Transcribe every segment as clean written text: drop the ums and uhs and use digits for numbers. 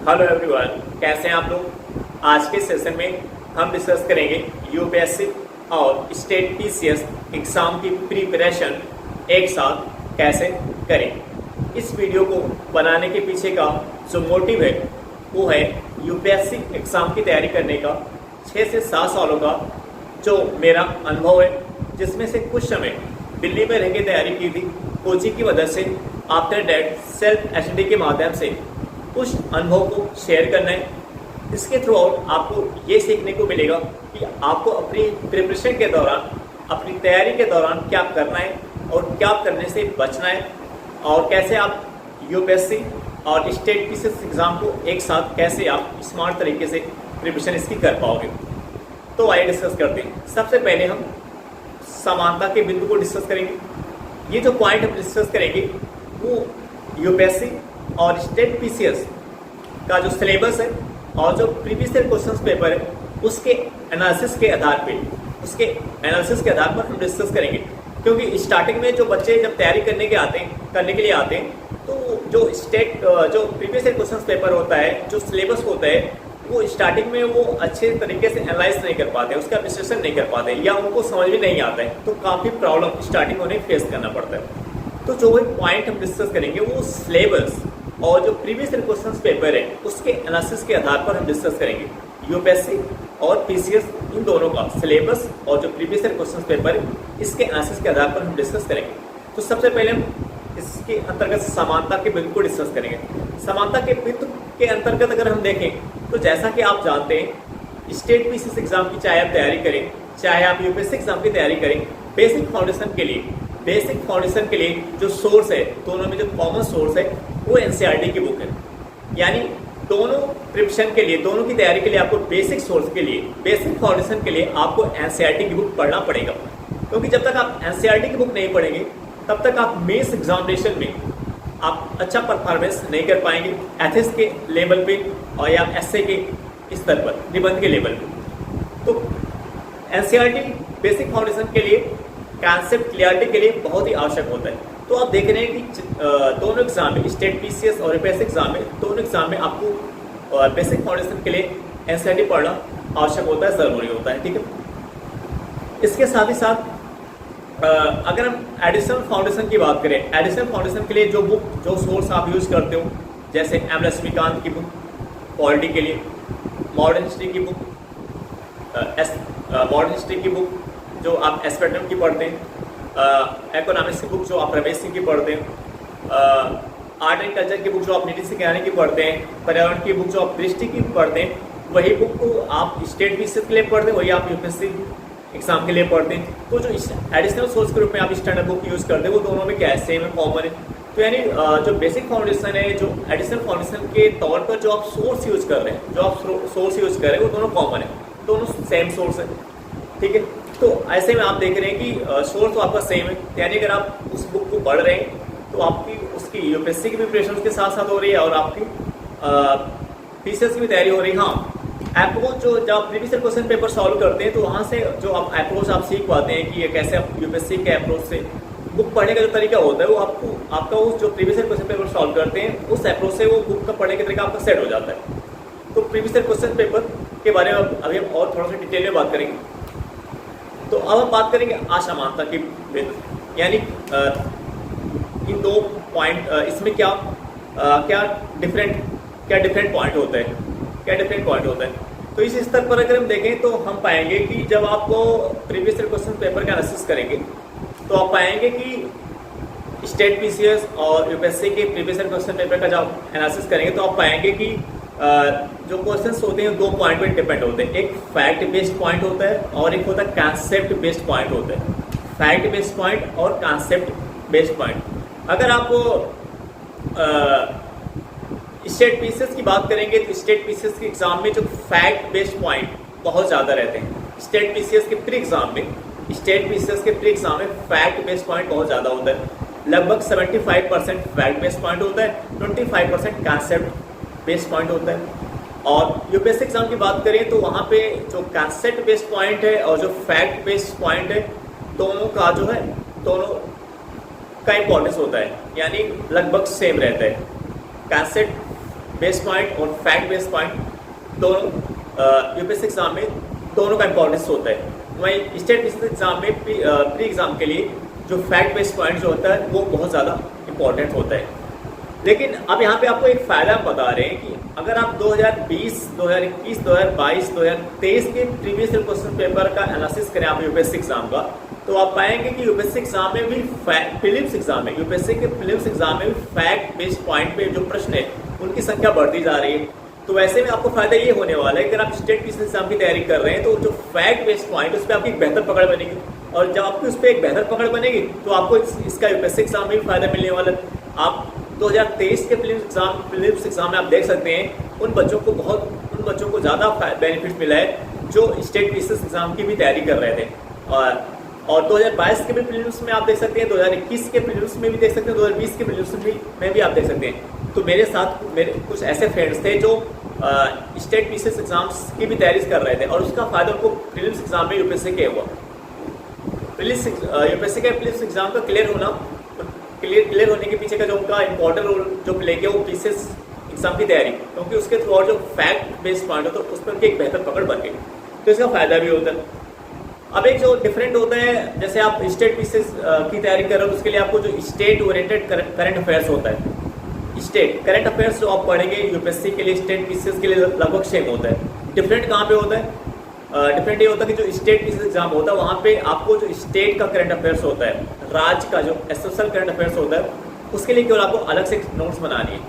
Hello everyone, कैसे हैं आप लोग। आज के सेशन में हम डिस्कस करेंगे यूपीएससी और स्टेट पीसीएस एग्जाम की प्रिपरेशन एक साथ कैसे करें। इस वीडियो को बनाने के पीछे का जो मोटिव है वो है यूपीएससी एग्जाम की तैयारी करने का 6 से 7 सालों का जो मेरा अनुभव है, जिसमें से कुछ समय दिल्ली में रह के तैयारी की थी कोचिंग की वजह से। आफ्टर डेट सेल्फ स्टडी के माध्यम से उस अनुभव को शेयर करना है। इसके थ्रू आउट आपको ये सीखने को मिलेगा कि आपको अपनी प्रिपरेशन के दौरान, अपनी तैयारी के दौरान क्या करना है और क्या करने से बचना है, और कैसे आप यूपीएससी और स्टेट पीसीएस एग्जाम को एक साथ कैसे आप स्मार्ट तरीके से प्रिपरेशन इसकी कर पाओगे। तो आइए डिस्कस करते हैं। सबसे पहले हम समानता के बिंदु को डिस्कस करेंगे। ये जो पॉइंट हम डिस्कस करेंगे वो यूपीएससी और स्टेट पीसीएस का जो सिलेबस है और जो प्रीवियस ईयर क्वेश्चन पेपर है उसके एनालिसिस के आधार पर हम डिस्कस करेंगे। क्योंकि स्टार्टिंग में जो बच्चे जब तैयारी करने के लिए आते हैं तो जो प्रीवियस ईयर क्वेश्चन पेपर होता है, जो सिलेबस होता है, वो स्टार्टिंग में वो अच्छे तरीके से एनालाइज नहीं कर पाते, उसका विश्लेषण नहीं कर पाते या उनको समझ में नहीं आता है, तो काफ़ी प्रॉब्लम स्टार्टिंग में उन्हें फेस करना पड़ता है। तो जो भी पॉइंट हम डिस्कस करेंगे वो सिलेबस और जो प्रीवियस ईयर क्वेश्चन पेपर है उसके एनालिसिस के आधार पर हम डिस्कस करेंगे। यूपीएससी और पीसीएस इन दोनों का सिलेबस और जो प्रीवियस ईयर क्वेश्चन पेपर है इसके एनालिसिस के आधार पर हम डिस्कस करेंगे। तो सबसे पहले हम इसके अंतर्गत समानता के बिंदु को डिस्कस करेंगे। समानता के बिंदु के अंतर्गत अगर हम देखें तो जैसा कि आप जानते हैं, स्टेट पीसीएस एग्जाम की चाहे आप तैयारी करें, चाहे आप यूपीएससी एग्जाम की तैयारी करें, बेसिक फाउंडेशन के लिए जो सोर्स है, दोनों में जो कॉमन सोर्स है वो एनसीईआरटी की बुक है। यानी दोनों प्रिपरेशन के लिए, दोनों की तैयारी के लिए आपको बेसिक सोर्स के लिए, बेसिक फाउंडेशन के लिए आपको एनसीईआरटी की बुक पढ़ना पड़ेगा। क्योंकि जब तक आप एनसीईआरटी की बुक नहीं पढ़ेंगे तब तक आप मेंस एग्जामिनेशन में आप अच्छा परफॉर्मेंस नहीं कर पाएंगे, एथिक्स के लेवल पे और या एसए के स्तर पर, निबंध के लेवल पे। तो एनसीईआरटी बेसिक फाउंडेशन के लिए, कॉन्सेप्ट क्लियरिटी के लिए बहुत ही आवश्यक होता है। तो आप देख रहे हैं कि दोनों एग्जाम में, स्टेट पीसीएस और यूपीएससी एग्जाम में, दोनों एग्जाम में आपको बेसिक फाउंडेशन के लिए एनसीईआरटी पढ़ना आवश्यक होता है, जरूरी होता है। ठीक है। इसके साथ ही साथ अगर हम एडिशनल फाउंडेशन की बात करें, एडिशनल फाउंडेशन के लिए जो सोर्स आप यूज करते हो, जैसे एम लक्ष्मीकांत की बुक पॉलिटी के लिए, मॉडर्न हिस्ट्री की बुक, मॉडर्न हिस्ट्री की बुक जो आप एस्पेक्टम की पढ़ते हैं, इकोनॉमिक्स की बुक जो आप रमेश सिंह की पढ़ते हैं, आर्ट एंड कल्चर की बुक जो आप नीति सिंह की पढ़ते हैं, पर्यावरण की बुक जो आप दृष्टि की पढ़ते हैं, वही बुक को आप स्टेट पीसीएस के लिए पढ़ते हैं, वही आप यूपीएससी एग्जाम के लिए पढ़ते हैं। तो जो एडिशनल सोर्स के रूप में आप स्टैंडर्ड बुक यूज करते हैं वो दोनों में क्या है, सेम है, कॉमन है। तो यानी जो बेसिक फाउंडेशन है, जो एडिशनल फाउंडेशन के तौर पर जो आप सोर्स यूज कर रहे हैं, वो दोनों कॉमन है, दोनों सेम सोर्स है। ठीक है। तो ऐसे में आप देख रहे हैं कि सोर्स तो आपका सेम है, यानी अगर आप उस बुक को पढ़ रहे हैं तो आपकी उसकी यूपीएससी की प्रिपरेशन उसके साथ साथ हो रही है और आपकी पीसीएस की भी तैयारी हो रही है। हाँ, अप्रोच जो जब आप previous year question paper solve करते हैं तो वहाँ से जो आप अप्रोच आप सीख पाते हैं कि ये कैसे आप यूपीएससी के अप्रोच से बुक पढ़ने का जो तरीका होता है वो आपका उस जो previous year question paper solve करते हैं उस अप्रोच से वो बुक का पढ़ने का तरीका आपका सेट हो जाता है। तो प्रीवियस ईयर क्वेश्चन पेपर के बारे में अभी हम और थोड़ा सा डिटेल में बात करेंगे। तो अब हम बात करेंगे असमानता की बिंदु, यानी इन दो पॉइंट, इसमें क्या डिफरेंट पॉइंट होता है। तो इस स्तर पर अगर हम देखें तो हम पाएंगे कि जब आपको प्रीवियस ईयर क्वेश्चन पेपर का एनालिसिस करेंगे तो आप पाएंगे कि स्टेट पीसीएस और यूपीएससी के प्रीवियस ईयर क्वेश्चन पेपर का जब एनालिसिस करेंगे तो आप पाएंगे कि जो क्वेश्चंस होते हैं दो पॉइंट पे डिपेंड होते हैं। एक फैक्ट बेस्ड पॉइंट होता है और एक होता है कॉन्सेप्ट बेस्ड पॉइंट होता है। फैक्ट बेस्ड पॉइंट और कॉन्सेप्ट बेस्ड पॉइंट। अगर आप स्टेट पीसीएस की बात करेंगे तो स्टेट पीसीएस के एग्जाम में जो फैक्ट बेस्ड पॉइंट बहुत ज़्यादा रहते हैं। स्टेट पीसीएस के प्री एग्जाम में फैक्ट बेस्ड पॉइंट बहुत ज़्यादा होता है। लगभग 75% फैक्ट बेस्ड पॉइंट होता है, 25% कॉन्सेप्ट बेस्ड पॉइंट होता है। और यूपीएससी एग्जाम की बात करें तो वहाँ पे जो कॉन्सेप्ट बेस्ड पॉइंट है और जो फैक्ट बेस्ड पॉइंट है, दोनों का इंपॉर्टेंस होता है, यानी लगभग सेम रहता है। कॉन्सेप्ट बेस पॉइंट और फैक्ट बेस पॉइंट दोनों यूपीएससी एग्जाम में दोनों का इंपॉर्टेंस होता है। वहीं स्टेट पीसीएस एग्जाम में प्री एग्जाम के लिए जो फैक्ट बेस्ड पॉइंट जो होता है वो बहुत ज़्यादा इंपॉर्टेंट होता है। लेकिन अब यहाँ पे आपको एक फ़ायदा बता रहे हैं कि अगर आप 2020, 2021, 2022, 2023 के प्रीवियस क्वेश्चन पेपर का एनालिसिस करें आप यूपीएससी एग्जाम का, तो आप पाएंगे कि यूपीएससी एग्जाम में भी प्रीलिम्स एग्जाम में यूपीएससी के प्रीलिम्स एग्जाम में भी फैक्ट बेस्ड पॉइंट पे जो प्रश्न है उनकी संख्या बढ़ती जा रही है। तो वैसे में आपको फायदा ये होने वाला है कि अगर आप स्टेट पीसीएस एग्जाम की तैयारी कर रहे हैं तो जो फैक्ट बेस्ड पॉइंट उस पर आपकी एक बेहतर पकड़ बनेगी, और जब आपकी उस पर एक बेहतर पकड़ बनेगी तो आपको इसका यूपीएससी एग्जाम में भी फायदा मिलने वाला है। आप 2023 के प्रीलिम्स एग्जाम में आप देख सकते हैं उन बच्चों को ज़्यादा बेनिफिट मिला है जो स्टेट पीसीएस एग्जाम की भी तैयारी कर रहे थे। और 2022 के भी प्रीलिम्स में आप देख सकते हैं, 2021 के प्रीलिम्स में भी देख सकते हैं, 2020 के प्रीलिम्स में भी आप देख सकते हैं। तो मेरे साथ मेरे कुछ ऐसे फ्रेंड्स थे जो स्टेट पीसीएस एग्जाम्स की भी तैयारी कर रहे थे और उसका फायदा उनको प्रीलिम्स एग्जाम में यूपीएससी के हुआ। यूपीएससी के प्रीलिम्स एग्जाम का क्लियर होने के पीछे का जो उनका इंपॉर्टेंट रोल जो प्ले किया वो पीसीएस एग्जाम की तैयारी, क्योंकि उसके थ्रू और जो फैक्ट बेस्ड पॉइंट हो तो उस पर उनकी एक बेहतर पकड़ बन गई, तो इसका फायदा भी होता है। अब एक जो डिफरेंट होता है, जैसे आप स्टेट पीसीएस की तैयारी कर रहे हो उसके लिए आपको जो स्टेट ओरिएंटेड करंट अफेयर्स होता है, स्टेट करंट अफेयर्स जो आप पढ़ेंगे यूपीएससी के लिए स्टेट पीसीएस के लिए लगभग सेम होता है। डिफरेंट कहाँ पे होता है? डिफरेंट ये होता है कि जो स्टेट पीसीएस एग्जाम होता है वहाँ पे आपको जो स्टेट का करंट अफेयर्स होता है, राज्य का जो एसोशल करंट अफेयर्स होता है, उसके लिए केवल आपको अलग से नोट्स बनानी है।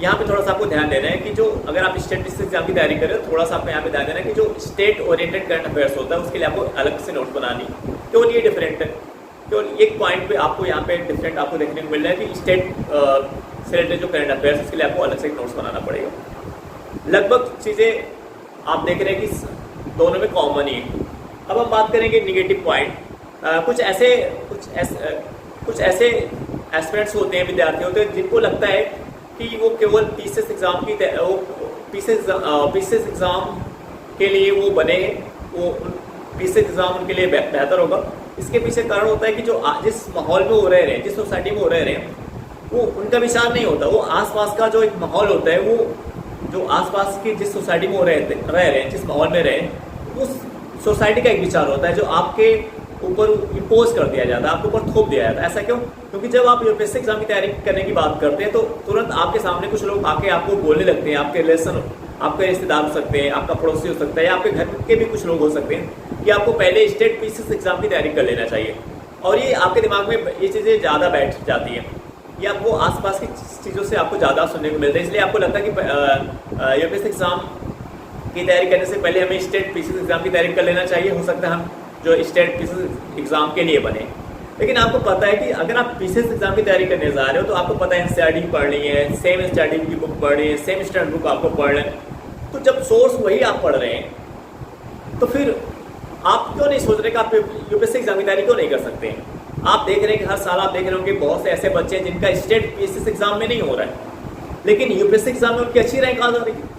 यहाँ पे थोड़ा सा आपको ध्यान देना है कि जो अगर आप स्टेट पीसीएस एग्जाम की तैयारी कर रहे हो थोड़ा सा आपको यहाँ पे ध्यान देना है कि जो स्टेट ओरिएंटेड करंट अफेयर्स होता है उसके लिए आपको अलग से नोट्स बनानी है। केवल ये डिफरेंट है, केवल एक पॉइंट पे आपको यहाँ पे डिफरेंट आपको देखने को मिल रहा है कि स्टेट से रिलेटेड जो करंट अफेयर्स उसके लिए आपको अलग से नोट्स बनाना पड़ेगा। लगभग चीज़ें आप देख रहे हैं कि दोनों में कॉमन ही है। अब हम बात करेंगे निगेटिव पॉइंट। कुछ ऐसे एस्पिरेंट्स होते हैं, विद्यार्थी होते हैं जिनको लगता है कि वो केवल पीसीएस एग्जाम की पीसीएस एग्जाम के लिए वो बने हैं, वो पीसीएस एग्जाम उनके लिए बेहतर होगा। इसके पीछे कारण होता है कि जो जिस माहौल में वो रह रहे हैं, जिस सोसाइटी में वो रह रहे हैं, वो उनका विचार नहीं होता। वो आसपास का जो एक माहौल होता है, वो जो आसपास की जिस सोसाइटी में वो रह रहे हैं, जिस माहौल में रहे, उस सोसाइटी का एक विचार होता है जो आपके ऊपर इम्पोज कर दिया जाता है, आपके ऊपर थोप दिया जाता है। ऐसा क्यों? क्योंकि जब आप यूपीएससी एग्जाम की तैयारी करने की बात करते हैं तो तुरंत आपके सामने कुछ लोग आके आपको बोलने लगते हैं, आपके रिलेशन, आपके रिश्तेदार हो सकते हैं, आपका पड़ोसी हो सकता है, या आपके घर के भी कुछ लोग हो सकते हैं कि आपको पहले स्टेट पीसीएस एग्जाम की तैयारी कर लेना चाहिए। और ये आपके दिमाग में ये चीज़ें ज़्यादा बैठ जाती हैं, या आपको आसपास की चीज़ों से आपको ज़्यादा सुनने को मिलता है। इसलिए आपको लगता है कि यूपीएससी एग्जाम की तैयारी करने से पहले हमें स्टेट पीसीएस एग्जाम की तैयारी कर लेना चाहिए। हो सकता है हम जो स्टेट पीसीएस एग्जाम के लिए बने। लेकिन आपको पता है कि अगर आप पीसीएस एग्जाम की तैयारी करने जा रहे हो तो आपको पता है एनसीईआरटी पढ़नी है, सेम एनसीईआरटी की बुक पढ़नी है, सेम स्टैंडर्ड बुक आपको पढ़ना है। तो जब सोर्स वही आप पढ़ रहे हैं तो फिर आप क्यों नहीं सोच रहे कि आप यूपीएससी एग्जाम की तैयारी क्यों नहीं कर सकते हैं? आप देख रहे हैं कि हर साल आप देख रहे होंगे बहुत से ऐसे बच्चे हैं जिनका स्टेट पीसीएस एग्जाम में नहीं हो रहा है, लेकिन यूपीएससी एग्जाम में उनकी अच्छी रैंक आ जा रही है।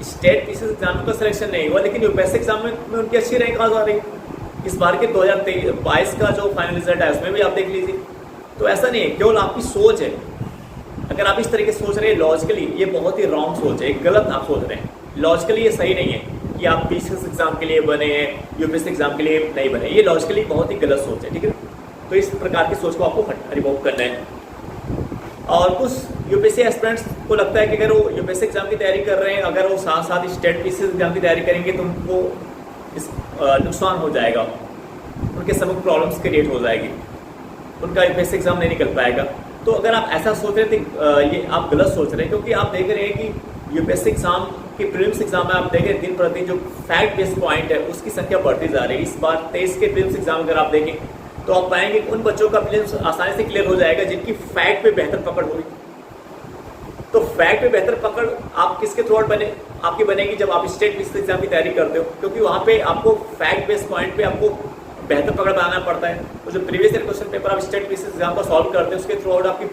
स्टेट पीसीएस एग्जाम में तो सिलेक्शन नहीं हुआ, लेकिन यूपीएससी एग्जाम में उनकी अच्छी रैंक आ जा रही है। इस बार के 2022 का जो फाइनल रिजल्ट है उसमें भी आप देख लीजिए। तो ऐसा नहीं है, केवल आपकी सोच है। अगर आप इस तरीके से सोच रहे हैं लॉजिकली, ये बहुत ही रॉन्ग सोच है, गलत आप सोच रहे हैं। लॉजिकली ये सही नहीं है कि आप पीसीएस एग्जाम के लिए बने हैं, यूपीएससी एग्जाम के लिए नहीं बने। ये लॉजिकली बहुत ही गलत सोच है, ठीक है। तो इस प्रकार की सोच को आपको रिमूव करना है। और कुछ यूपीएससी एस्पिरेंट्स को लगता है कि अगर वो यूपीएससी एग्जाम की तैयारी कर रहे हैं, अगर वो साथ साथ स्टेट पीसीएस एग्जाम की तैयारी करेंगे तो उनको नुकसान हो जाएगा, उनके समूह प्रॉब्लम्स क्रिएट हो जाएगी, उनका यूपीएससी एग्जाम नहीं निकल पाएगा। तो अगर आप ऐसा सोच रहे थे, ये आप गलत सोच रहे हैं, क्योंकि आप देख रहे हैं कि यूपीएससी एग्जाम के प्रीलिम्स एग्जाम में आप देखें दिन प्रतिदिन जो फैक्ट बेस्ड पॉइंट है उसकी संख्या बढ़ती जा रही है। इस बार 23 के प्रीलिम्स एग्जाम अगर आप देखें तो आप पाएंगे कि उन बच्चों का प्रीलिम्स आसानी से क्लियर हो जाएगा जिनकी फैक्ट पे बेहतर पकड़ होगी। तो फैक्ट पे बेहतर पकड़ आप किसके थ्रू आपकी बनेगी जब आप स्टेट पीसीएस एग्जाम की तैयारी करते हो, क्योंकि वहाँ पे आपको फैक्ट बेस्ड पॉइंट पे आपको बेहतर पकड़ बनाना पड़ता है। तो जो प्रीवियस ईयर क्वेश्चन पेपर आप स्टेट पीसीएस एग्जाम का सॉल्व करते हैं उसके थ्रू आउट आपकी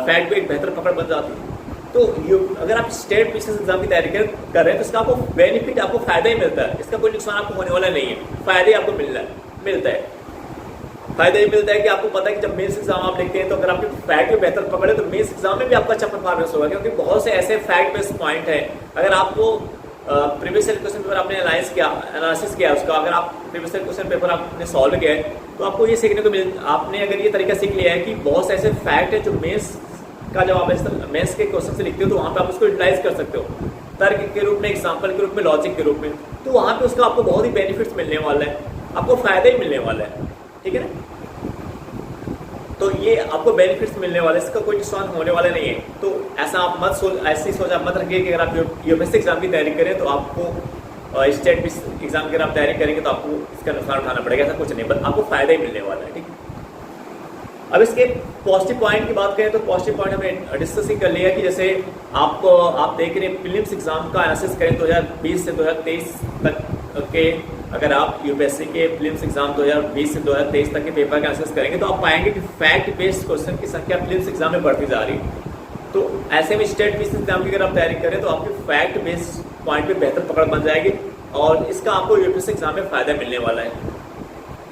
फैक्ट पे एक बेहतर पकड़ बन जाती है। तो अगर आप स्टेट पीसीएस एग्जाम की तैयारी कर रहे हैं तो इसका आपको बेनिफिट, आपको फायदा ही मिलता है, इसका कोई नुकसान आपको होने वाला नहीं है, फायदे आपको मिलता है। फायदा ये मिलता है कि आपको पता है कि जब मेंस एग्जाम आप लिखते हैं तो अगर आपके फैक्ट में बेहतर पकड़े तो मेंस एग्जाम में भी आपका अच्छा परफॉर्मेंस होगा, क्योंकि बहुत से ऐसे फैक्ट बेस्ड पॉइंट है। अगर आपको प्रीवियस ईयर क्वेश्चन पेपर आपने एनालिसिस किया उसका, अगर आप प्रीवियस ईयर क्वेश्चन पेपर आपने सॉल्व किया है तो आपको ये सीखने को आपने अगर ये तरीका सीख लिया है कि बहुत से ऐसे फैक्ट है जो मेंस का जब आप मेंस के क्वेश्चन से लिखते हो तो वहाँ पे आप उसको यूटिलाइज कर सकते हो, तर्क के रूप में, एग्जाम्पल के रूप में, लॉजिक के रूप में। तो वहाँ पे उसका आपको बहुत ही बेनिफिट्स मिलने वाला है, आपको फायदा ही मिलने वाला है, ठीक है ना। तो ये आपको बेनिफिट्स मिलने वाले, इसका कोई नुकसान होने वाला नहीं है। तो ऐसा आप ऐसी सोच आप मत रखिए कि अगर आप यूपीएससी एग्जाम की तैयारी करें तो आपको स्टेट एग्जाम की अगर आप तैयारी करेंगे तो आपको इसका नुकसान उठाना पड़ेगा, ऐसा कुछ नहीं, बस आपको फायदा ही मिलने वाला है, ठीक है। अब इसके पॉजिटिव पॉइंट की बात करें तो पॉजिटिव पॉइंट हमने डिस्कसिंग कर लिया कि जैसे आप देख रहे हैं प्रीलिम्स एग्जाम का एनालिसिस करें 2020 से 2023 तक के, अगर आप यूपीएससी के प्रीलिम्स एग्जाम 2020 से 2023 तक के पेपर का एनालिसिस करेंगे तो आप पाएंगे कि फैक्ट बेस्ड क्वेश्चन की संख्या प्रीलिम्स एग्जाम में बढ़ती जा रही है। तो ऐसे में स्टेट पीसी एग्जाम की अगर आप तैयारी करें तो आपकी फैक्ट बेस्ड पॉइंट पे बेहतर पकड़ बन जाएगी और इसका आपको यूपीएससी एग्जाम में फायदा मिलने वाला है।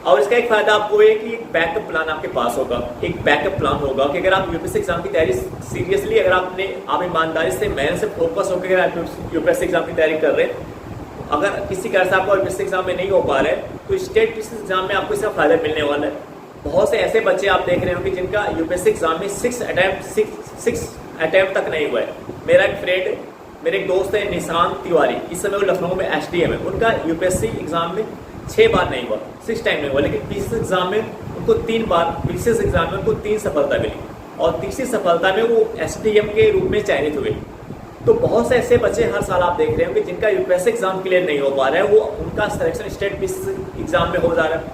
और इसका एक फायदा आपको है कि एक बैकअप प्लान आपके पास होगा, एक बैकअप प्लान होगा कि अगर आप यूपीएससी एग्जाम की तैयारी सीरियसली, अगर आप ईमानदारी से, मेहनत से, फोकस होकर अगर आप यूपीएससी एग्जाम की तैयारी कर रहे हैं, अगर किसी कारण से आपको यूपीएससी एग्जाम में नहीं हो पा रहे हैं तो स्टेट पीसी एग्जाम में आपको इसका फायदा मिलने वाला है। बहुत से ऐसे बच्चे आप देख रहे होंगे जिनका यूपीएससी एग्जाम में 6 अटैम्प्ट तक नहीं हुआ है। मेरा एक फ्रेंड, मेरे एक दोस्त है निशांत तिवारी, इस समय वो लखनऊ में एसडीएम है, उनका यूपीएससी एग्जाम में 6 बार नहीं हुआ, 6 टाइम नहीं हुआ, लेकिन पीसीएस एग्जाम में उनको 3 बार, पीसीएस एग्जाम में उनको 3 सफलता मिली और तीसरी सफलता में वो एसडीएम के रूप में चयनित हुए। तो बहुत से ऐसे बच्चे हर साल आप देख रहे होंगे जिनका यूपीएससी एग्जाम क्लियर नहीं हो पा रहा है, वो उनका सिलेक्शन स्टेट पीसीएस एग्जाम में हो जा रहा है,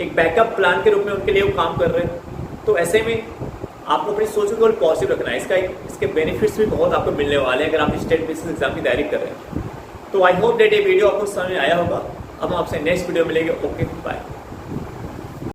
एक बैकअप प्लान के रूप में उनके लिए वो काम कर रहे हैं। तो ऐसे में आपको अपनी सोच को पॉजिटिव रखना है, इसके बेनिफिट्स भी बहुत आपको मिलने वाले हैं अगर आप स्टेट पीसीएस एग्जाम की तैयारी कर रहे हैं। तो आई होप डेट ये वीडियो आपको समझ में आया होगा। अब हम आपसे नेक्स्ट वीडियो मिलेंगे। Okay, bye.